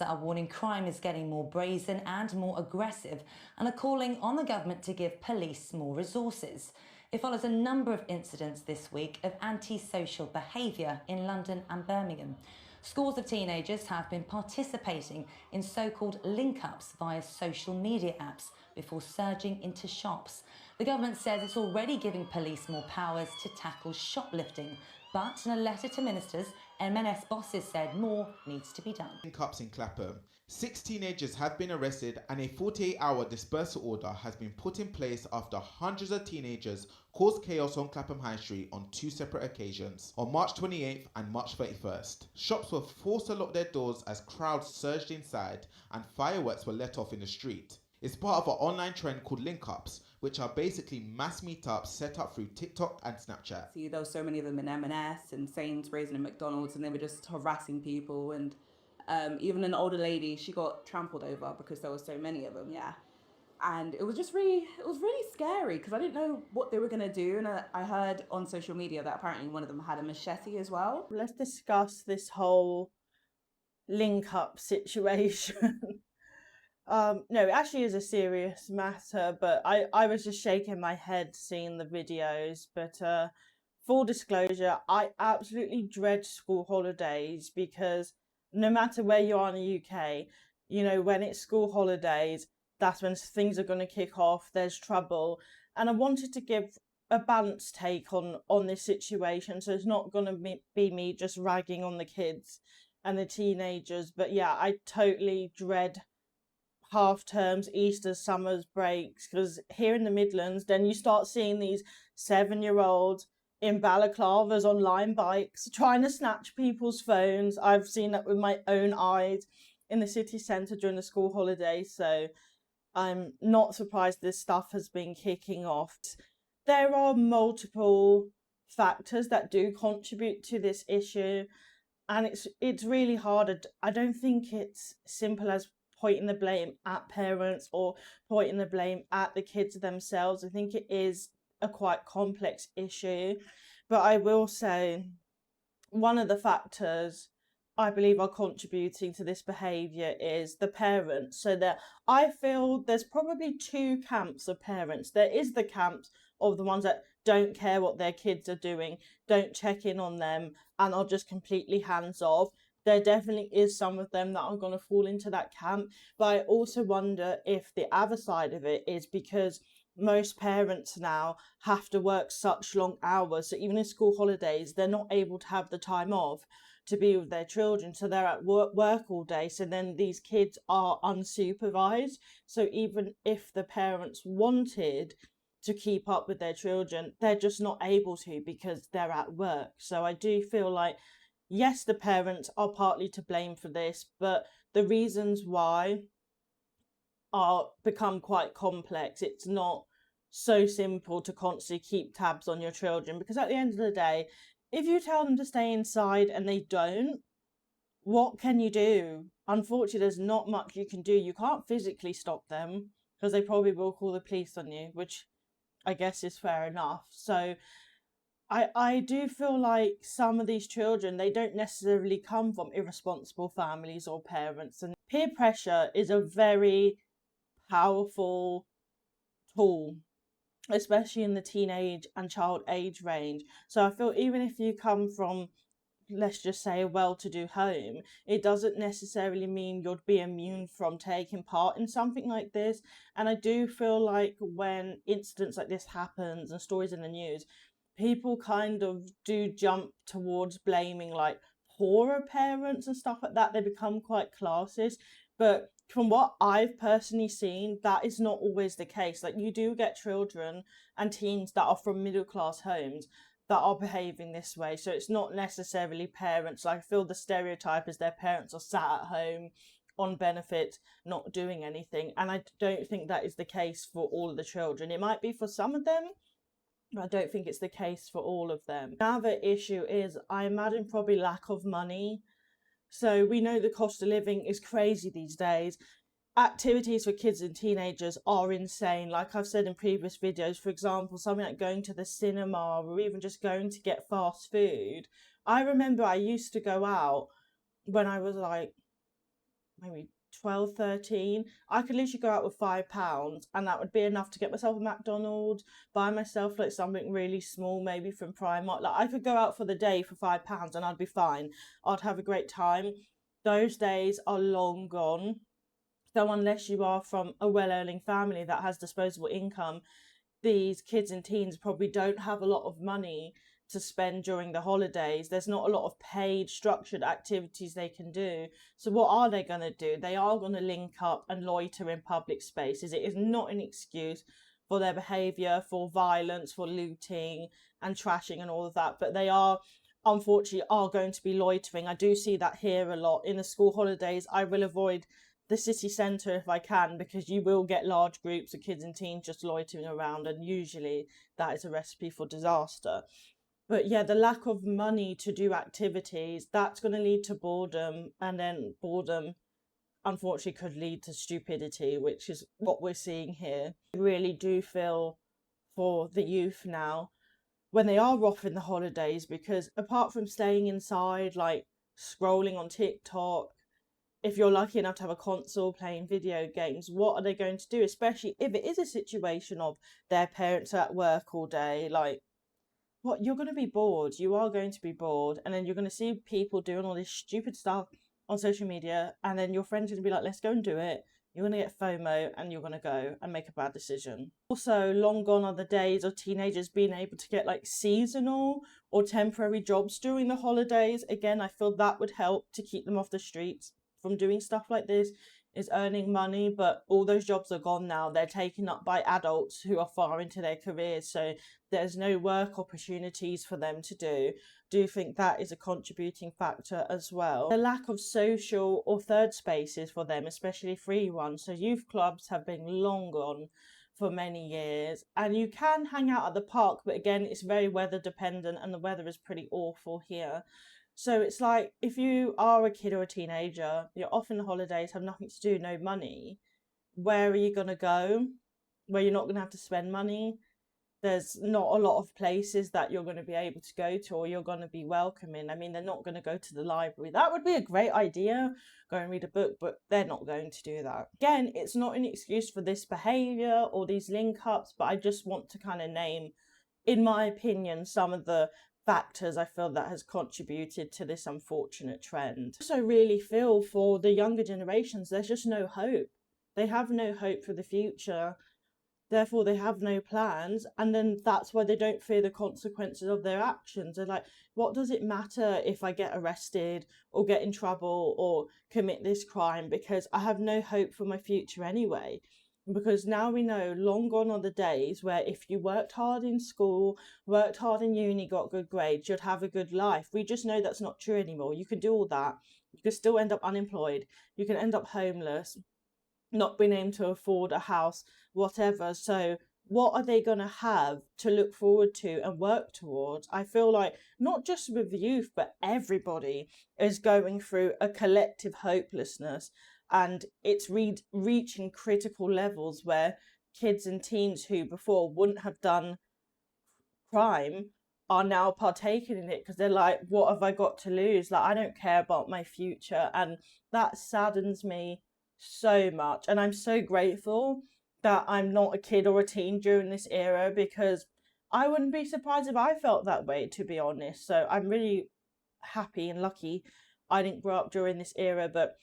Are warning crime is getting more brazen and more aggressive and are calling on the government to give police more resources. It follows a number of incidents this week of antisocial behaviour in London and Birmingham. Scores of teenagers have been participating in so-called link-ups via social media apps before surging into shops. The government says it's already giving police more powers to tackle shoplifting, but in a letter to ministers, M&S bosses said more needs to be done. Linkups in Clapham. 6 teenagers have been arrested and a 48-hour dispersal order has been put in place after hundreds of teenagers caused chaos on Clapham High Street on 2 separate occasions, on March 28th and March 31st. Shops were forced to lock their doors as crowds surged inside and fireworks were let off in the street. It's part of an online trend called Linkups, which are basically mass meetups set up through TikTok and Snapchat. See, there were so many of them in M&S and Sainsbury's and McDonald's, and they were just harassing people. And even an older lady, she got trampled over because there were so many of them. Yeah, and it was really scary because I didn't know what they were gonna do. And I heard on social media that apparently one of them had a machete as well. Let's discuss this whole link-up situation. No, it actually is a serious matter, but I was just shaking my head seeing the videos. But full disclosure, I absolutely dread school holidays because no matter where you are in the UK, you know, when it's school holidays, that's when things are going to kick off, there's trouble. And I wanted to give a balanced take on this situation, so it's not going to be me just ragging on the kids and the teenagers. But yeah, I totally dread half terms, Easter, summers, breaks, because here in the Midlands, then you start seeing these 7-year-olds in balaclavas on Lime bikes trying to snatch people's phones. I've seen that with my own eyes in the city centre during the school holidays, so I'm not surprised this stuff has been kicking off. There are multiple factors that do contribute to this issue, and it's really hard. I don't think it's simple as pointing the blame at parents or pointing the blame at the kids themselves. I think it is a quite complex issue, but I will say one of the factors I believe are contributing to this behaviour is the parents. So that I feel there's probably 2 camps of parents. There is the camps of the ones that don't care what their kids are doing, don't check in on them, and are just completely hands off. There definitely is some of them that are going to fall into that camp. But I also wonder if the other side of it is because most parents now have to work such long hours. So even in school holidays, they're not able to have the time off to be with their children. So they're at work all day. So then these kids are unsupervised. So even if the parents wanted to keep up with their children, they're just not able to because they're at work. So I do feel like, yes, the parents are partly to blame for this, but the reasons why are become quite complex. It's not so simple to constantly keep tabs on your children, because at the end of the day, if you tell them to stay inside and they don't, what can you do? Unfortunately, there's not much you can do. You can't physically stop them because they probably will call the police on you, which I guess is fair enough. So I do feel like some of these children, they don't necessarily come from irresponsible families or parents, and peer pressure is a very powerful tool, especially in the teenage and child age range. So I feel even if you come from, let's just say, a well-to-do home, it doesn't necessarily mean you'd be immune from taking part in something like this. And I do feel like when incidents like this happens and stories in the news, people kind of do jump towards blaming like poorer parents and stuff like that. They become quite classist. But from what I've personally seen, that is not always the case. Like, you do get children and teens that are from middle class homes that are behaving this way. So it's not necessarily parents. Like, I feel the stereotype is their parents are sat at home on benefit, not doing anything. And I don't think that is the case for all of the children. It might be for some of them, but I don't think it's the case for all of them. Another issue is, I imagine, probably lack of money. So we know the cost of living is crazy these days. Activities for kids and teenagers are insane. Like I've said in previous videos, for example, something like going to the cinema or even just going to get fast food. I remember I used to go out when I was like maybe 12, 13, I could literally go out with £5 and that would be enough to get myself a McDonald's, buy myself like something really small, maybe from Primark. Like I could go out for the day for £5 and I'd be fine. I'd have a great time. Those days are long gone. So unless you are from a well-earning family that has disposable income, these kids and teens probably don't have a lot of money to spend during the holidays. There's not a lot of paid structured activities they can do. So what are they going to do? They are going to link up and loiter in public spaces. It is not an excuse for their behaviour, for violence, for looting and trashing and all of that, but they are unfortunately are going to be loitering. I do see that here a lot. In the school holidays, I will avoid the city centre if I can, because you will get large groups of kids and teens just loitering around, and usually that is a recipe for disaster. But yeah, the lack of money to do activities, that's going to lead to boredom, and then boredom unfortunately could lead to stupidity, which is what we're seeing here. I really do feel for the youth now when they are off in the holidays, because apart from staying inside, like scrolling on TikTok, if you're lucky enough to have a console playing video games, what are they going to do? Especially if it is a situation of their parents are at work all day, like, what, you're going to be bored. You are going to be bored. And then you're going to see people doing all this stupid stuff on social media. And then your friend's going to be like, let's go and do it. You're going to get FOMO and you're going to go and make a bad decision. Also, long gone are the days of teenagers being able to get like seasonal or temporary jobs during the holidays. Again, I feel that would help to keep them off the streets from doing stuff like this, is earning money, but all those jobs are gone now. They're taken up by adults who are far into their careers, so there's no work opportunities for them to do. Do you think that is a contributing factor as well? The lack of social or third spaces for them, especially free ones. So youth clubs have been long gone for many years, and you can hang out at the park, but again, it's very weather dependent and the weather is pretty awful here. So it's like, if you are a kid or a teenager, you're off on the holidays, have nothing to do, no money, where are you going to go? Where you're not going to have to spend money? There's not a lot of places that you're going to be able to go to or you're going to be welcoming. I mean, they're not going to go to the library. That would be a great idea, go and read a book, but they're not going to do that. Again, it's not an excuse for this behaviour or these link-ups, but I just want to kind of name, in my opinion, some of the factors I feel that has contributed to this unfortunate trend. I also really feel for the younger generations, there's just no hope. They have no hope for the future, therefore they have no plans, and then that's why they don't fear the consequences of their actions. They're like, what does it matter if I get arrested or get in trouble or commit this crime, because I have no hope for my future anyway. Because now we know, long gone are the days where if you worked hard in school, worked hard in uni, got good grades, you'd have a good life. We just know that's not true anymore. You can do all that. You can still end up unemployed. You can end up homeless, not being able to afford a house, whatever. So what are they going to have to look forward to and work towards? I feel like not just with the youth, but everybody is going through a collective hopelessness. And it's reaching critical levels where kids and teens who before wouldn't have done crime are now partaking in it because they're like, what have I got to lose? Like, I don't care about my future. And that saddens me so much. And I'm so grateful that I'm not a kid or a teen during this era, because I wouldn't be surprised if I felt that way, to be honest. So I'm really happy and lucky I didn't grow up during this era, but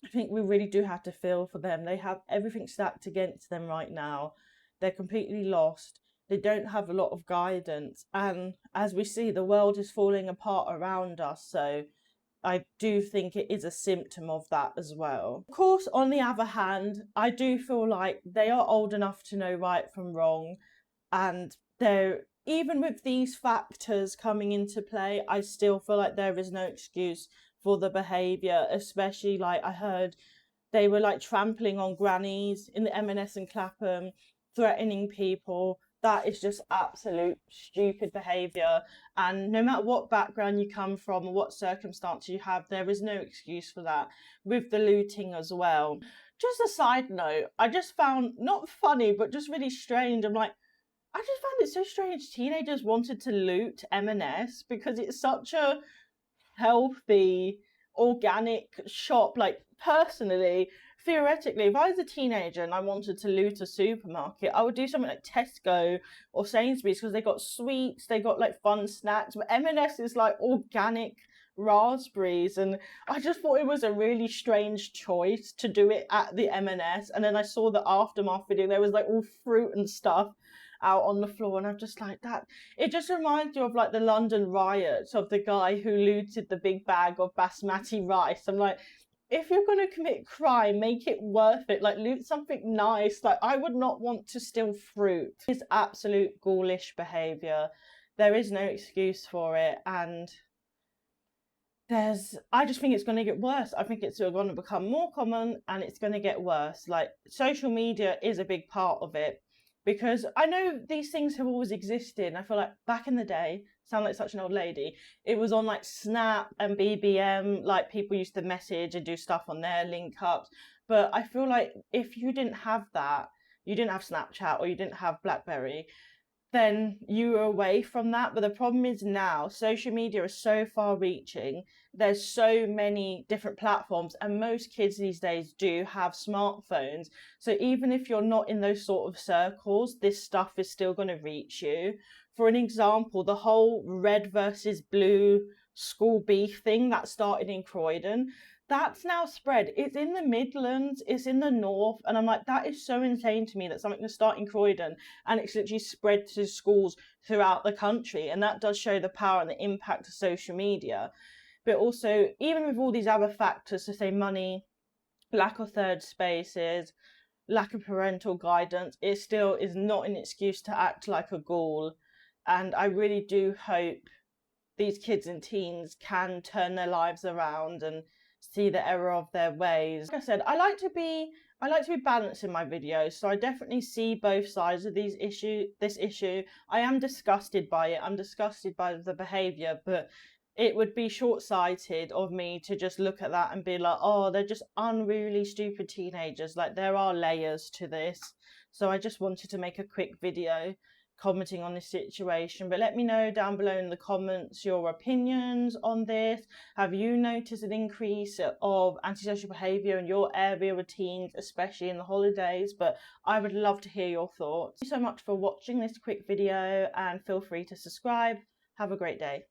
I think we really do have to feel for them. They have everything stacked against them right now. They're completely lost. They don't have a lot of guidance. And as we see, the world is falling apart around us. So I do think it is a symptom of that as well. Of course, on the other hand, I do feel like they are old enough to know right from wrong. And they're, even with these factors coming into play, I still feel like there is no excuse for the behaviour, especially like I heard they were like trampling on grannies in the M&S in Clapham, threatening people. That is just absolute stupid behaviour. And no matter what background you come from or what circumstance you have, there is no excuse for that. With the looting as well. Just a side note, I just found, not funny, but just really strange. I'm like, I just found it so strange teenagers wanted to loot M&S because it's such a healthy, organic shop. Like, personally, theoretically, if I was a teenager and I wanted to loot a supermarket, I would do something like Tesco or Sainsbury's, because they got sweets, they got like fun snacks, but M&S is like organic raspberries, and I just thought it was a really strange choice to do it at the M&S. And then I saw the aftermath video, there was like all fruit and stuff out on the floor, and I'm just like, that it just reminds you of like the London riots, of the guy who looted the big bag of basmati rice. I'm like, if you're going to commit crime, make it worth it. Like, loot something nice. Like, I would not want to steal fruit. It's absolute ghoulish behaviour. There is no excuse for it, and I just think it's going to get worse. I think it's going to become more common, and it's going to get worse. Like, social media is a big part of it, because I know these things have always existed. And I feel like back in the day, sound like such an old lady, it was on like Snap and BBM, like people used to message and do stuff on their Linkups. But I feel like if you didn't have that, you didn't have Snapchat or you didn't have BlackBerry, then you were away from that. But the problem is now social media is so far reaching. There's so many different platforms, and most kids these days do have smartphones. So even if you're not in those sort of circles, this stuff is still going to reach you. For an example, the whole red versus blue school beef thing that started in Croydon, that's now spread. It's in the Midlands, it's in the North, and I'm like, that is so insane to me that something can start in Croydon and it's literally spread to schools throughout the country. And that does show the power and the impact of social media. But also, even with all these other factors, so say money, lack of third spaces, lack of parental guidance, it still is not an excuse to act like a ghoul. And I really do hope these kids and teens can turn their lives around and see the error of their ways. Like I said, I like to be balanced in my videos, so I definitely see both sides of this issue. I am disgusted by it. I'm disgusted by the behaviour, but it would be short-sighted of me to just look at that and be like, oh, they're just unruly, stupid teenagers. Like, there are layers to this. So I just wanted to make a quick video commenting on this situation. But let me know down below in the comments your opinions on this. Have you noticed an increase of antisocial behaviour in your area with teens, especially in the holidays? But I would love to hear your thoughts. Thank you so much for watching this quick video, and feel free to subscribe. Have a great day.